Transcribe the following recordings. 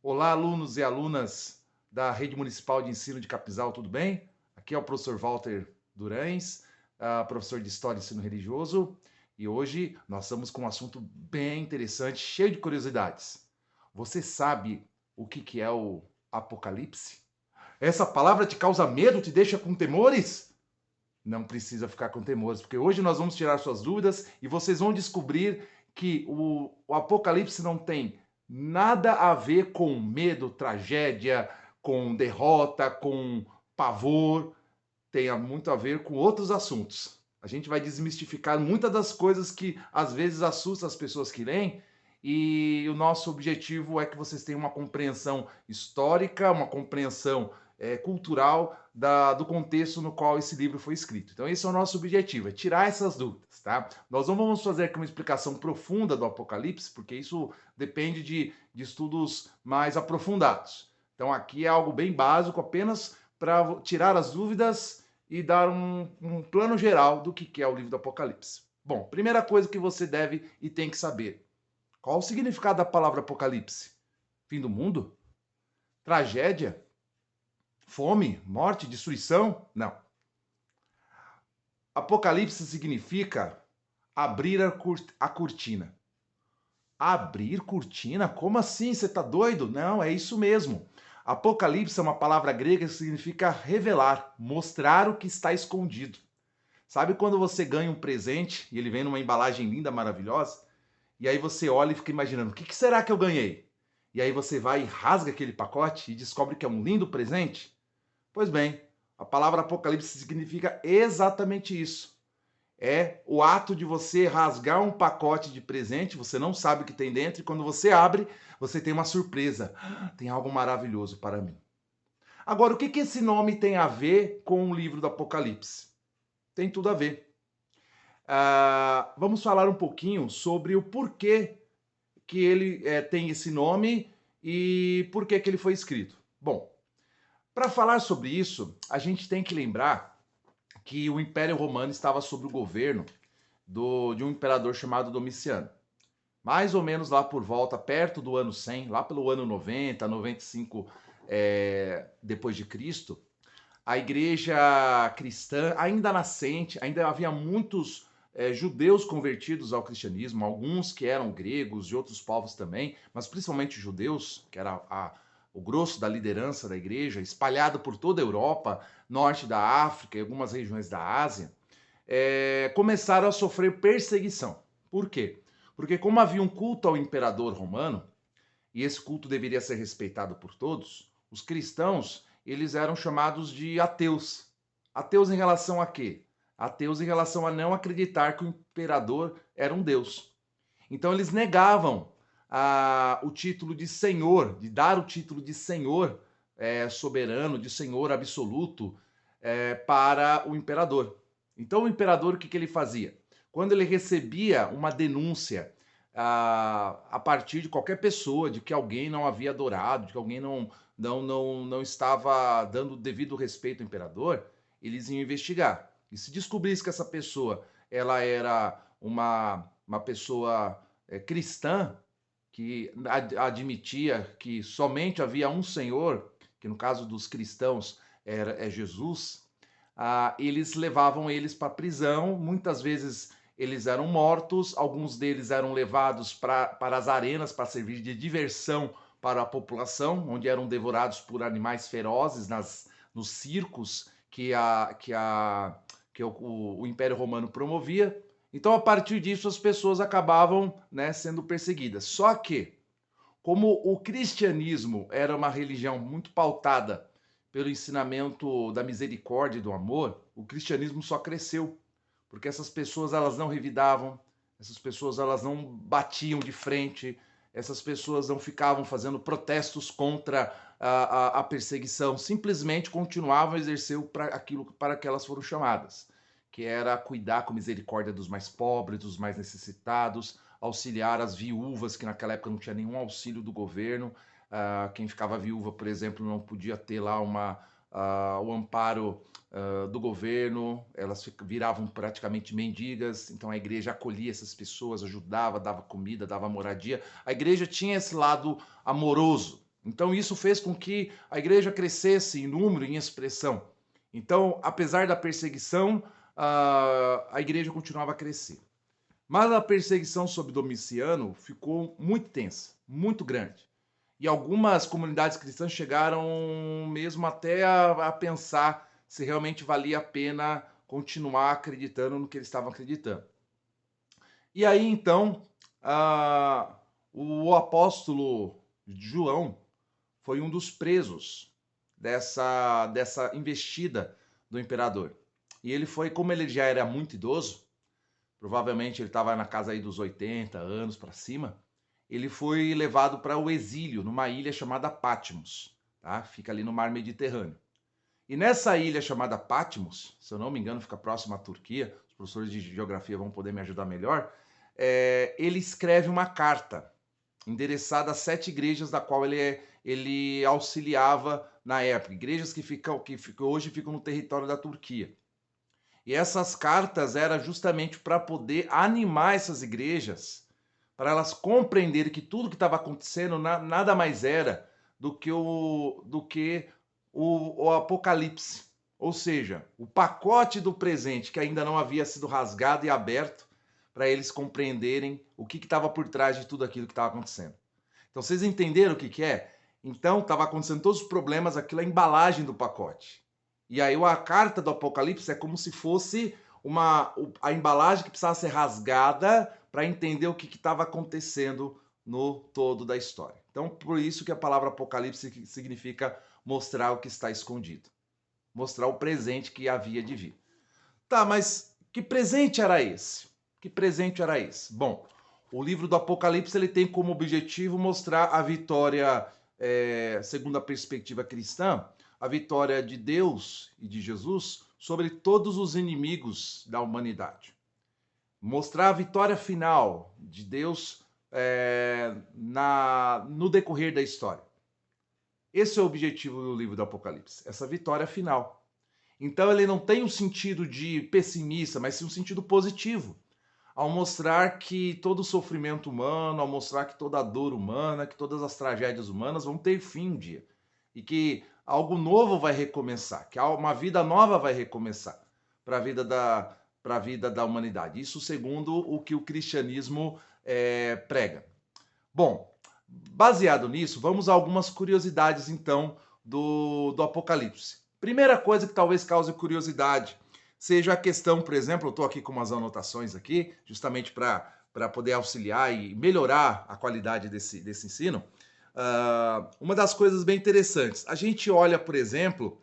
Olá, alunos e alunas da Rede Municipal de Ensino de Capinzal, tudo bem? Aqui é o professor Walter Durães, professor de História e Ensino Religioso, e hoje nós estamos com um assunto bem interessante, cheio de curiosidades. Você sabe o que é o Apocalipse? Essa palavra te causa medo, te deixa com temores? Não precisa ficar com temores, porque hoje nós vamos tirar suas dúvidas e vocês vão descobrir que o Apocalipse não tem nada a ver com medo, tragédia, com derrota, com pavor, tem muito a ver com outros assuntos. A gente vai desmistificar muitas das coisas que às vezes assustam as pessoas que leem, e o nosso objetivo é que vocês tenham uma compreensão histórica, uma compreensão cultural do contexto no qual esse livro foi escrito. Então esse é o nosso objetivo, é tirar essas dúvidas, tá? Nós não vamos fazer aqui uma explicação profunda do Apocalipse, porque isso depende de estudos mais aprofundados. Então aqui é algo bem básico, apenas para tirar as dúvidas e dar um plano geral do que é o livro do Apocalipse. Bom, primeira coisa que você deve e tem que saber: qual o significado da palavra Apocalipse? Fim do mundo? Tragédia? Fome? Morte? Destruição? Não. Apocalipse significa abrir a cortina. Abrir cortina? Como assim? Você está doido? Não, é isso mesmo. Apocalipse é uma palavra grega que significa revelar, mostrar o que está escondido. Sabe quando você ganha um presente e ele vem numa embalagem linda, maravilhosa? E aí você olha e fica imaginando, o que será que eu ganhei? E aí você vai e rasga aquele pacote e descobre que é um lindo presente? Pois bem, a palavra Apocalipse significa exatamente isso. É o ato de você rasgar um pacote de presente, você não sabe o que tem dentro, e quando você abre, você tem uma surpresa. Tem algo maravilhoso para mim. Agora, o que esse nome tem a ver com o livro do Apocalipse? Tem tudo a ver. Vamos falar um pouquinho sobre o porquê que ele tem esse nome e por que ele foi escrito. Bom, para falar sobre isso, a gente tem que lembrar que o Império Romano estava sob o governo de um imperador chamado Domiciano. Mais ou menos lá por volta, perto do ano 100, lá pelo ano 90, 95 depois de Cristo, a igreja cristã, ainda nascente, ainda havia muitos judeus convertidos ao cristianismo, alguns que eram gregos e outros povos também, mas principalmente judeus, que era o grosso da liderança da igreja, espalhado por toda a Europa, norte da África e algumas regiões da Ásia, começaram a sofrer perseguição. Por quê? Porque como havia um culto ao imperador romano, e esse culto deveria ser respeitado por todos, os cristãos, eles eram chamados de ateus. Ateus em relação a quê? Ateus em relação a não acreditar que o imperador era um deus. Então eles negavam o título de senhor, de dar o título de senhor soberano, de senhor absoluto para o imperador. Então o imperador, o que ele fazia? Quando ele recebia uma denúncia a partir de qualquer pessoa, de que alguém não havia adorado, de que alguém não estava dando devido respeito ao imperador, eles iam investigar. E se descobrisse que essa pessoa ela era uma pessoa cristã, que admitia que somente havia um Senhor, que no caso dos cristãos é Jesus, eles levavam eles para a prisão, muitas vezes eles eram mortos, alguns deles eram levados para as arenas para servir de diversão para a população, onde eram devorados por animais ferozes nos circos que o Império Romano promovia. Então, a partir disso, as pessoas acabavam sendo perseguidas. Só que, como o cristianismo era uma religião muito pautada pelo ensinamento da misericórdia e do amor, o cristianismo só cresceu, porque essas pessoas elas não revidavam, essas pessoas elas não batiam de frente, essas pessoas não ficavam fazendo protestos contra a perseguição, simplesmente continuavam a exercer aquilo para que elas foram chamadas, que era cuidar com misericórdia dos mais pobres, dos mais necessitados, auxiliar as viúvas, que naquela época não tinha nenhum auxílio do governo. Quem ficava viúva, por exemplo, não podia ter lá o amparo do governo, elas viravam praticamente mendigas, então a igreja acolhia essas pessoas, ajudava, dava comida, dava moradia. A igreja tinha esse lado amoroso, Então isso fez com que a igreja crescesse em número, em expressão. Então, apesar da perseguição, a igreja continuava a crescer. Mas a perseguição sobre Domiciano ficou muito tensa, muito grande. E algumas comunidades cristãs chegaram mesmo até a pensar se realmente valia a pena continuar acreditando no que eles estavam acreditando. E aí, então, o apóstolo João foi um dos presos dessa investida do imperador. E ele foi, como ele já era muito idoso, provavelmente ele estava na casa aí dos 80 anos para cima, ele foi levado para o exílio, numa ilha chamada Patmos, tá? Fica ali no mar Mediterrâneo. E nessa ilha chamada Patmos, se eu não me engano, fica próximo à Turquia, os professores de geografia vão poder me ajudar melhor, ele escreve uma carta endereçada a 7 igrejas da qual ele auxiliava na época, igrejas que hoje ficam no território da Turquia. E essas cartas eram justamente para poder animar essas igrejas, para elas compreenderem que tudo que estava acontecendo nada mais era do que o Apocalipse. Ou seja, o pacote do presente que ainda não havia sido rasgado e aberto para eles compreenderem o que estava por trás de tudo aquilo que estava acontecendo. Então, vocês entenderam o que é? Então, estava acontecendo todos os problemas, aquilo é a embalagem do pacote. E aí a carta do Apocalipse é como se fosse a embalagem que precisava ser rasgada para entender o que estava acontecendo no todo da história. Então, por isso que a palavra Apocalipse significa mostrar o que está escondido. Mostrar o presente que havia de vir. Tá, mas que presente era esse? Que presente era esse? Bom, o livro do Apocalipse ele tem como objetivo mostrar a vitória, segundo a perspectiva cristã, a vitória de Deus e de Jesus sobre todos os inimigos da humanidade. Mostrar a vitória final de Deus no decorrer da história. Esse é o objetivo do livro do Apocalipse, essa vitória final. Então ele não tem um sentido de pessimista, mas sim um sentido positivo. Ao mostrar que todo o sofrimento humano, ao mostrar que toda a dor humana, que todas as tragédias humanas vão ter fim um dia. E que algo novo vai recomeçar, que uma vida nova vai recomeçar para a vida da humanidade. Isso segundo o que o cristianismo prega. Bom, baseado nisso, vamos a algumas curiosidades, então, do Apocalipse. Primeira coisa que talvez cause curiosidade seja a questão, por exemplo, eu estou aqui com umas anotações aqui, justamente para poder auxiliar e melhorar a qualidade desse ensino. Uma das coisas bem interessantes, a gente olha, por exemplo,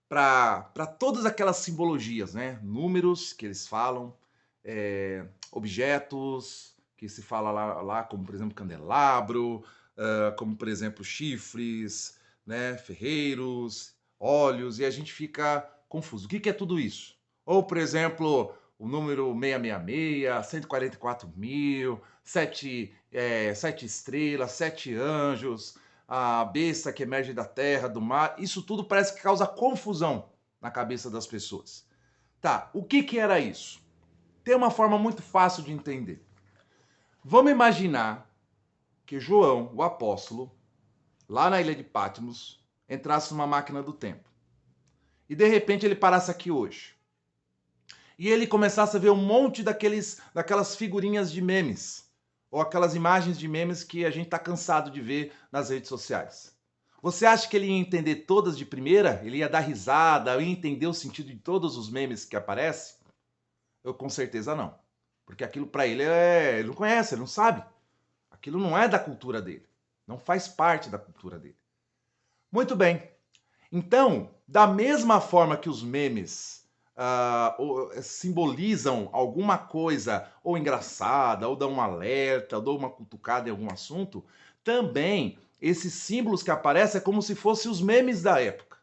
para todas aquelas simbologias, né? Números que eles falam, objetos que se fala lá como, por exemplo, candelabro, como, por exemplo, chifres, né? Ferreiros, olhos, e a gente fica confuso. O que é tudo isso? Ou, por exemplo, o número 666, 144 mil, 7 estrelas, 7 anjos, a besta que emerge da terra, do mar. Isso tudo parece que causa confusão na cabeça das pessoas. Tá, o que era isso? Tem uma forma muito fácil de entender. Vamos imaginar que João, o apóstolo, lá na ilha de Patmos, entrasse numa máquina do tempo. E de repente ele parasse aqui hoje. E ele começasse a ver um monte daquelas figurinhas de memes, ou aquelas imagens de memes que a gente está cansado de ver nas redes sociais. Você acha que ele ia entender todas de primeira? Ele ia dar risada, ia entender o sentido de todos os memes que aparecem? Eu com certeza não. Porque aquilo para ele ele não conhece, ele não sabe. Aquilo não é da cultura dele. Não faz parte da cultura dele. Muito bem. Então, da mesma forma que os memes simbolizam alguma coisa ou engraçada, ou dão um alerta, ou dão uma cutucada em algum assunto, também esses símbolos que aparecem é como se fossem os memes da época,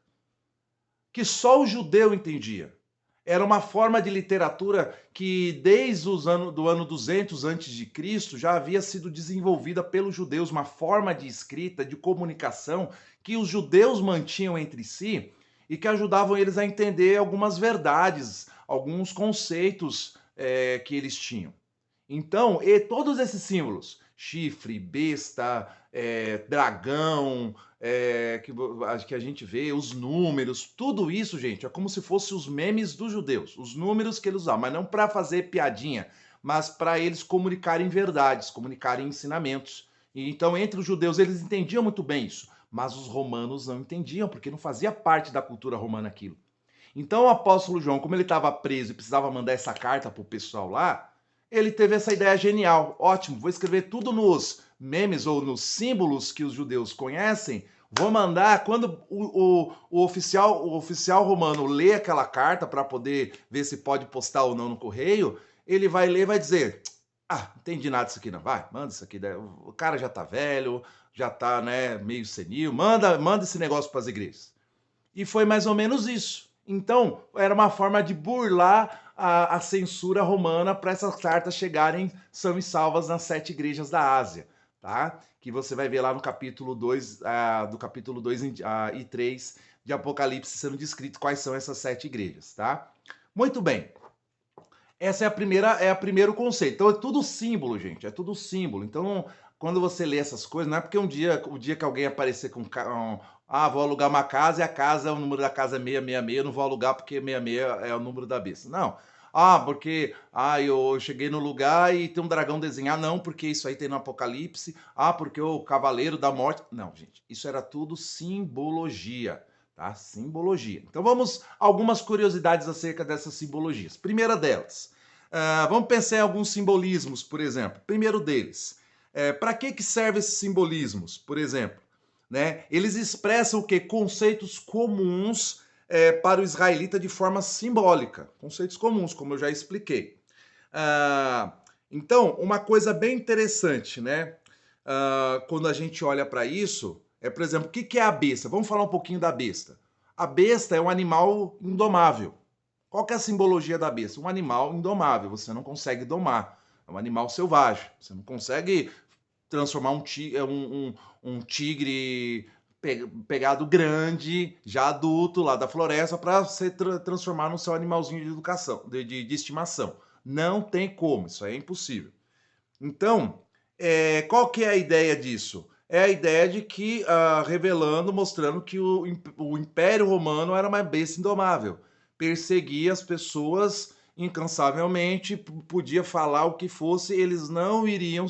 que só o judeu entendia. Era uma forma de literatura que desde do ano 200 a.C. já havia sido desenvolvida pelos judeus, uma forma de escrita, de comunicação que os judeus mantinham entre si e que ajudavam eles a entender algumas verdades, alguns conceitos que eles tinham. Então, todos esses símbolos, chifre, besta, dragão, que a gente vê, os números, tudo isso, gente, é como se fossem os memes dos judeus, os números que eles usavam, mas não para fazer piadinha, mas para eles comunicarem verdades, comunicarem ensinamentos. E então, entre os judeus, eles entendiam muito bem isso, mas os romanos não entendiam, porque não fazia parte da cultura romana aquilo. Então, o apóstolo João, como ele estava preso e precisava mandar essa carta para o pessoal lá, ele teve essa ideia genial. Ótimo, vou escrever tudo nos memes ou nos símbolos que os judeus conhecem. Vou mandar, quando o oficial romano lê aquela carta para poder ver se pode postar ou não no correio, ele vai ler e vai dizer: ah, não entendi nada disso aqui não, vai, manda isso aqui. O cara já tá velho, já tá, né, meio senil, manda esse negócio para as igrejas. E foi mais ou menos isso. Então, era uma forma de burlar a censura romana para essas cartas chegarem são e salvas nas 7 igrejas da Ásia, tá? Que você vai ver lá no capítulo 2, do capítulo 2 e 3 de Apocalipse sendo descrito quais são essas 7 igrejas, tá? Muito bem. Essa é a primeiro conceito. Então é tudo símbolo, gente, é tudo símbolo. Então, quando você lê essas coisas, não é porque o dia que alguém aparecer com vou alugar uma casa e a casa, o número da casa é 666, eu não vou alugar porque 66 é o número da besta. Não. Porque eu cheguei no lugar e tem um dragão desenhado. Não, porque isso aí tem no Apocalipse. Porque o Cavaleiro da Morte. Não, gente, isso era tudo simbologia, tá? Simbologia. Então vamos a algumas curiosidades acerca dessas simbologias. Primeira delas, vamos pensar em alguns simbolismos, por exemplo. Primeiro deles, para que servem esses simbolismos, por exemplo? Né? Eles expressam o quê? Conceitos comuns para o israelita de forma simbólica. Conceitos comuns, como eu já expliquei. Então, uma coisa bem interessante, né? Quando a gente olha para isso, por exemplo, o que é a besta? Vamos falar um pouquinho da besta. A besta é um animal indomável. Qual que é a simbologia da besta? Um animal indomável, você não consegue domar. É um animal selvagem. Você não consegue transformar um tigre pegado grande, já adulto, lá da floresta, para se transformar no seu animalzinho de educação, de estimação. Não tem como, isso é impossível. Então, qual que é a ideia disso? É a ideia de que, revelando, mostrando que o Império Romano era uma besta indomável. Perseguia as pessoas incansavelmente, podia falar o que fosse, eles não iriam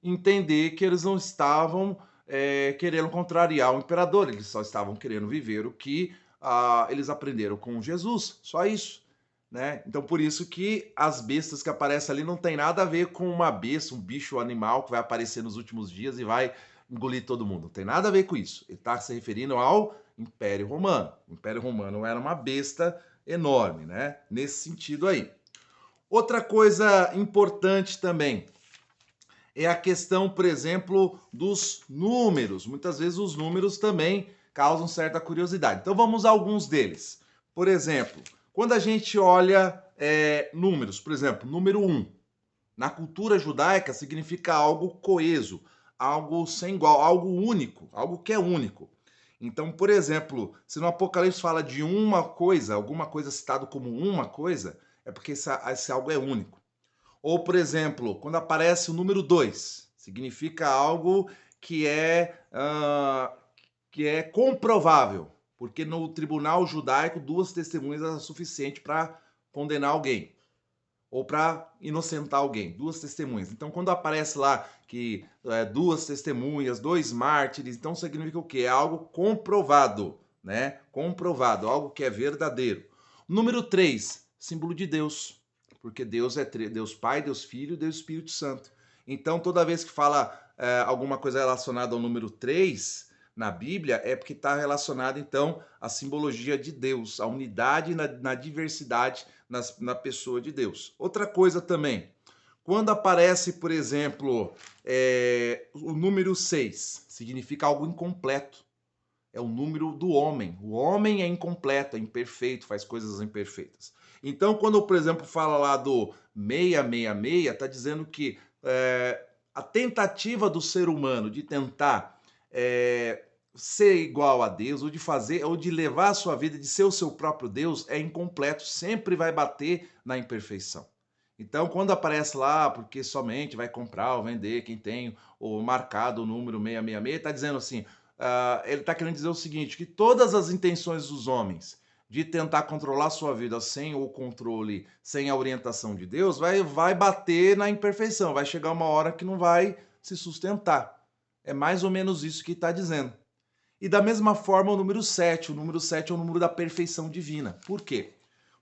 entender que eles não estavam querendo contrariar o imperador, eles só estavam querendo viver o que eles aprenderam com Jesus, só isso. Né? Então, por isso que as bestas que aparecem ali não tem nada a ver com uma besta, um bicho animal que vai aparecer nos últimos dias e vai engolir todo mundo. Não tem nada a ver com isso. Ele está se referindo ao Império Romano. O Império Romano era uma besta enorme, né? Nesse sentido aí. Outra coisa importante também é a questão, por exemplo, dos números. Muitas vezes os números também causam certa curiosidade. Então vamos a alguns deles. Por exemplo, quando a gente olha números, por exemplo, número 1, na cultura judaica significa algo coeso, algo sem igual, algo único, algo que é único. Então, por exemplo, se no Apocalipse fala de uma coisa, alguma coisa citado como uma coisa, é porque esse algo é único. Ou, por exemplo, quando aparece o número 2, significa algo que é comprovável, porque no tribunal judaico 2 testemunhas é suficiente para condenar alguém ou para inocentar alguém, 2 testemunhas. Então, quando aparece lá que 2 testemunhas, 2 mártires, então significa o quê? É algo comprovado, né? Comprovado, algo que é verdadeiro. Número 3, símbolo de Deus, porque Deus é Deus Pai, Deus Filho, Deus Espírito Santo. Então, toda vez que fala alguma coisa relacionada ao número 3 na Bíblia, é porque está relacionado, então, à simbologia de Deus, à unidade na diversidade na pessoa de Deus. Outra coisa também, quando aparece, por exemplo, o número 6, significa algo incompleto. É o número do homem. O homem é incompleto, é imperfeito, faz coisas imperfeitas. Então, quando, por exemplo, fala lá do 666, está dizendo que a tentativa do ser humano de tentar ser igual a Deus, ou de fazer, ou de levar a sua vida, de ser o seu próprio Deus, é incompleto, sempre vai bater na imperfeição. Então, quando aparece lá, porque somente vai comprar ou vender quem tem o marcado o número 666, está dizendo assim, ele está querendo dizer o seguinte, que todas as intenções dos homens de tentar controlar a sua vida sem o controle, sem a orientação de Deus, vai bater na imperfeição, vai chegar uma hora que não vai se sustentar. É mais ou menos isso que está dizendo. E da mesma forma o número 7 é o número da perfeição divina. Por quê?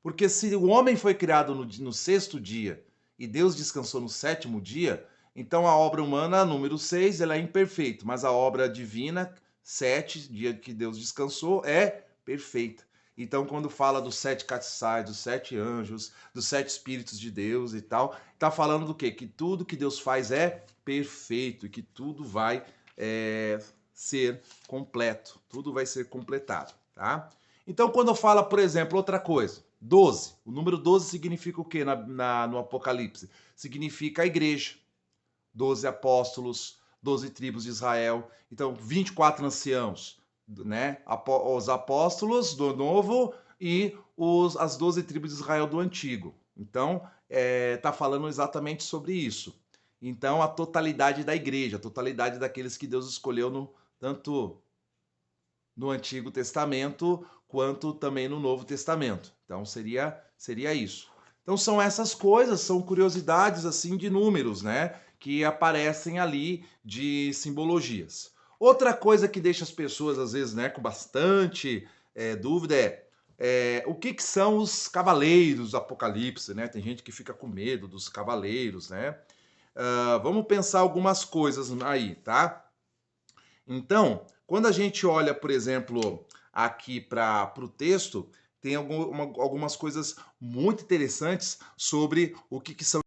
Porque se o homem foi criado no sexto dia e Deus descansou no sétimo dia, então a obra humana, número 6, ela é imperfeita, mas a obra divina, 7, dia que Deus descansou, é perfeita. Então, quando fala dos 7 castiçais, dos 7 anjos, dos 7 espíritos de Deus e tal, está falando do quê? Que tudo que Deus faz é perfeito e que tudo vai ser completo, tudo vai ser completado, tá? Então, quando fala, por exemplo, outra coisa, 12, o número 12 significa o quê no Apocalipse? Significa a igreja, 12 apóstolos, 12 tribos de Israel, então 24 anciãos, né? Os apóstolos do Novo e as 12 tribos de Israel do Antigo. Então, está falando exatamente sobre isso. Então, a totalidade da igreja, a totalidade daqueles que Deus escolheu tanto no Antigo Testamento quanto também no Novo Testamento. Então seria isso. Então são essas coisas, são curiosidades assim de números, né, que aparecem ali de simbologias. Outra coisa que deixa as pessoas às vezes, né, com bastante dúvida o que são os cavaleiros do Apocalipse, né? Tem gente que fica com medo dos cavaleiros, né? Vamos pensar algumas coisas aí, tá? Então, quando a gente olha, por exemplo, aqui para o texto, tem algumas coisas muito interessantes sobre o que são.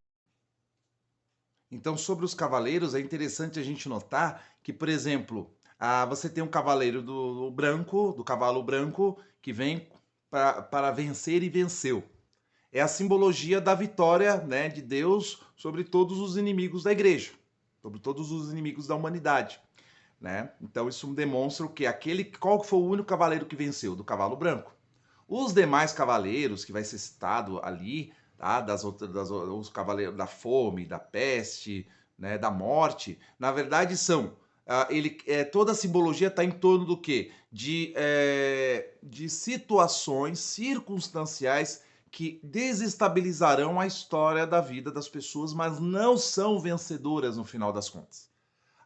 Então, sobre os cavaleiros, é interessante a gente notar que, por exemplo, você tem um cavaleiro do branco, do cavalo branco, que vem para vencer e venceu. É a simbologia da vitória, né, de Deus sobre todos os inimigos da igreja, sobre todos os inimigos da humanidade. Né? Então isso demonstra o que qual foi o único cavaleiro que venceu? Do cavalo branco. Os demais cavaleiros que vai ser citado ali, tá? Os cavaleiros da fome, da peste, né? Da morte, na verdade são toda a simbologia está em torno do quê? De situações circunstanciais que desestabilizarão a história da vida das pessoas, mas não são vencedoras no final das contas.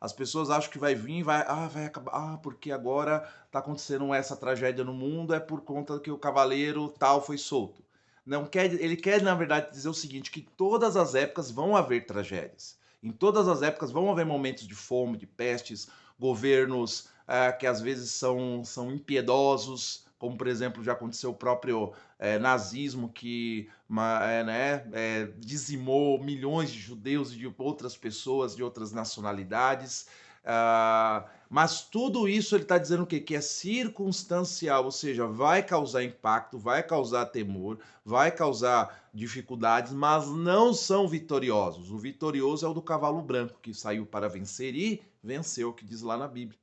As pessoas acham que vai vir, vai acabar, porque agora está acontecendo essa tragédia no mundo, é por conta que o cavaleiro tal foi solto. Não quer, ele quer, na verdade, dizer o seguinte, que todas as épocas vão haver tragédias. Em todas as épocas vão haver momentos de fome, de pestes, governos que às vezes são impiedosos, como por exemplo já aconteceu o próprio nazismo que dizimou milhões de judeus e de outras pessoas de outras nacionalidades. Mas tudo isso ele está dizendo o quê? Que é circunstancial, ou seja, vai causar impacto, vai causar temor, vai causar dificuldades, mas não são vitoriosos. O vitorioso é o do cavalo branco, que saiu para vencer e venceu, que diz lá na Bíblia.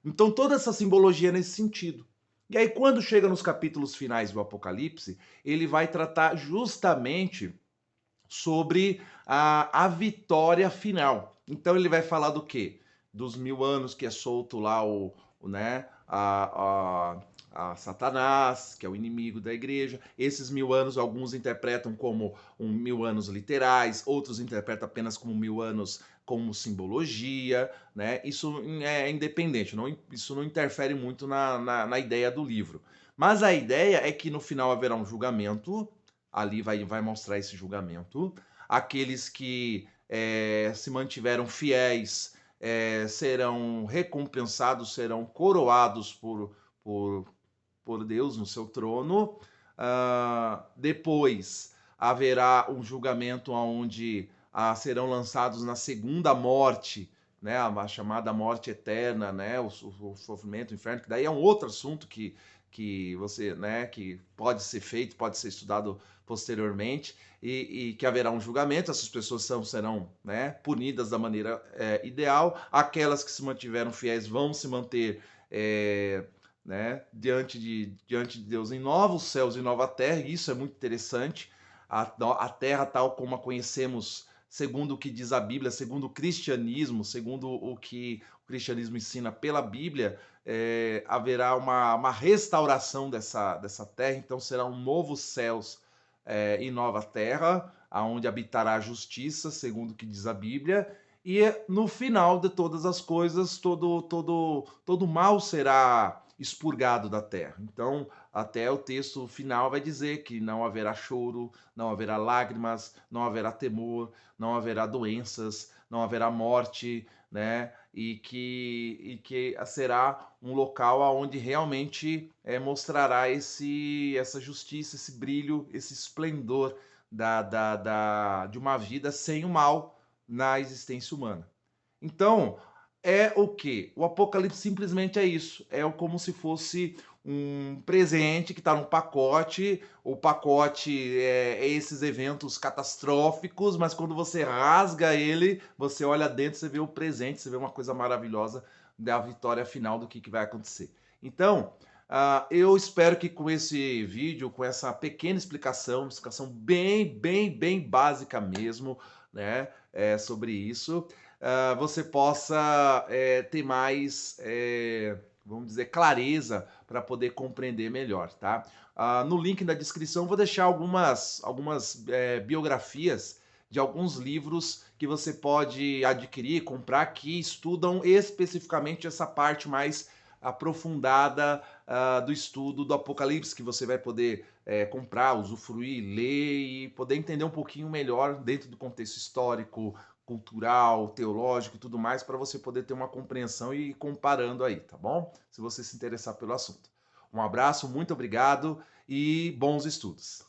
Então toda essa simbologia é nesse sentido. E aí quando chega nos capítulos finais do Apocalipse, ele vai tratar justamente sobre a vitória final. Então ele vai falar do quê? Dos 1000 anos que é solto lá né, a Satanás, que é o inimigo da igreja. Esses 1000 anos, alguns interpretam como 1000 anos literais, outros interpretam apenas como 1000 anos como simbologia, né? Isso é independente, isso não interfere muito na ideia do livro. Mas a ideia é que no final haverá um julgamento, ali vai mostrar esse julgamento. Aqueles que se mantiveram fiéis serão recompensados, serão coroados por, por Deus no seu trono. Depois haverá um julgamento onde serão lançados na segunda morte, né, a chamada morte eterna, né, o sofrimento, o inferno, que daí é um outro assunto que você, né, que pode ser feito, pode ser estudado posteriormente, e que haverá um julgamento, essas pessoas serão, né, punidas da maneira ideal, aquelas que se mantiveram fiéis vão se manter né, diante de Deus em novos céus e nova terra, e isso é muito interessante. a terra tal como a conhecemos, segundo o que diz a Bíblia, segundo o cristianismo, segundo o que o cristianismo ensina pela Bíblia, haverá uma restauração dessa terra, então será um novo céus e nova terra, aonde habitará a justiça, segundo o que diz a Bíblia, e no final de todas as coisas, todo mal será expurgado da terra. Então, até o texto final vai dizer que não haverá choro, não haverá lágrimas, não haverá temor, não haverá doenças, não haverá morte, né? E que será um local onde realmente mostrará essa justiça, esse brilho, esse esplendor de uma vida sem o mal na existência humana. Então, é o que? O Apocalipse simplesmente é isso. É como se fosse um presente que está num pacote. O pacote é esses eventos catastróficos, mas quando você rasga ele, você olha dentro, você vê o presente, você vê uma coisa maravilhosa da vitória final do que vai acontecer. Então, eu espero que com esse vídeo, com essa pequena explicação bem básica mesmo, né, sobre isso, você possa ter mais, vamos dizer, clareza para poder compreender melhor, tá? No link da descrição vou deixar algumas biografias de alguns livros que você pode adquirir, comprar, que estudam especificamente essa parte mais aprofundada do estudo do Apocalipse, que você vai poder comprar, usufruir, ler e poder entender um pouquinho melhor dentro do contexto histórico, cultural, teológico e tudo mais, para você poder ter uma compreensão e ir comparando aí, tá bom? Se você se interessar pelo assunto. Um abraço, muito obrigado e bons estudos.